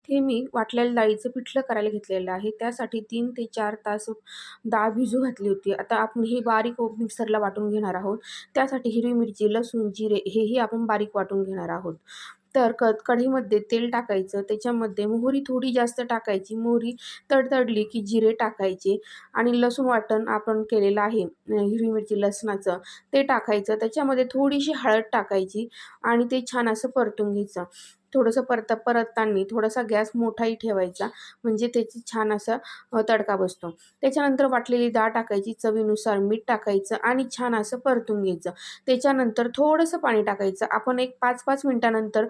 हे मी वाटलेल्या डाळीचं पिठलं करायला घेतलेलं आहे. त्यासाठी 3 ते 4 तास डाळ भिजू घातली होती. आता आपण हे बारीक मिक्सरला वाटून घेणार आहोत. त्यासाठी हिरवी मिरची, लसूण, जिरे हेही आपण बारीक वाटून घेणार आहोत. तर कढईमध्ये तेल टाकायचं, त्याच्यामध्ये मोहरी थोडी जास्त टाकायची. मोहरी तडतडली की जिरे टाकायचे आणि लसूण वाटण आपण केलेलं आहे हिरवी मिरची, लसणाचं ते टाकायचं. त्याच्यामध्ये थोडीशी हळद टाकायची आणि ते छान असं परतून घ्यायचं. थोडंसं परतताना थोडासा गॅस मोठाही ठेवायचा, म्हणजे त्याची छान असा तडका बसतो. त्याच्यानंतर वाटलेली डाळ टाकायची, चवीनुसार मीठ टाकायचं आणि छान असं परतून घ्यायचं. त्याच्यानंतर थोडंसं पाणी टाकायचं. आपण एक 5-5 मिनिटानंतर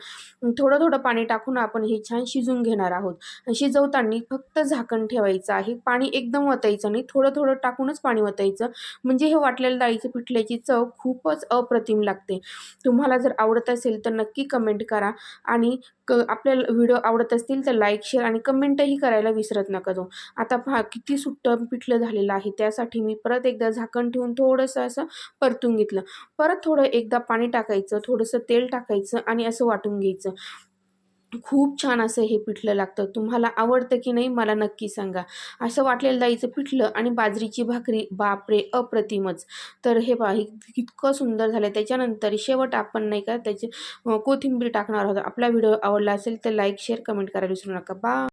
थोडं-थोडं पाणी टाकून आपण हे छान शिजवून घेणार आहोत. शिजवताना फक्त झाकण ठेवायचं आहे. पाणी एकदम ओतायचं नाही, थोडं-थोडं टाकूनच पाणी ओतायचं. म्हणजे हे वाटलेल्या डाळीच्या पिठल्याची चव खूपच अप्रतिम लागते. तुम्हाला जर आवडत असेल तर नक्की कमेंट करा आणि आपल्याला व्हिडिओ आवडत असतील तर लाईक, शेअर आणि कमेंटही करायला विसरत नका जाऊ. आता पहा किती सुट्टं पिठलं झालेलं आहे. त्यासाठी मी परत एकदा झाकण ठेवून थोडंसं असं परतून घेतलं. परत थोडं एकदा पाणी टाकायचं, थोडंसं तेल टाकायचं आणि असं वाटून घ्यायचं. खूप छान असं हे पिठलं लागतं. तुम्हाला आवडतं की नाही मला नक्की सांगा. असं वाटलेलं डाळीचं पिठलं आणि बाजरीची भाकरी बापरे! अप्रतिमच. तर हे पहा इतकं सुंदर झालं. त्याच्यानंतर शेवट आपण नाही का त्याची कोथिंबीर टाकणार आहोत. आपला व्हिडिओ आवडला असेल तर लाईक, शेअर, कमेंट करायला विसरू नका. बाय.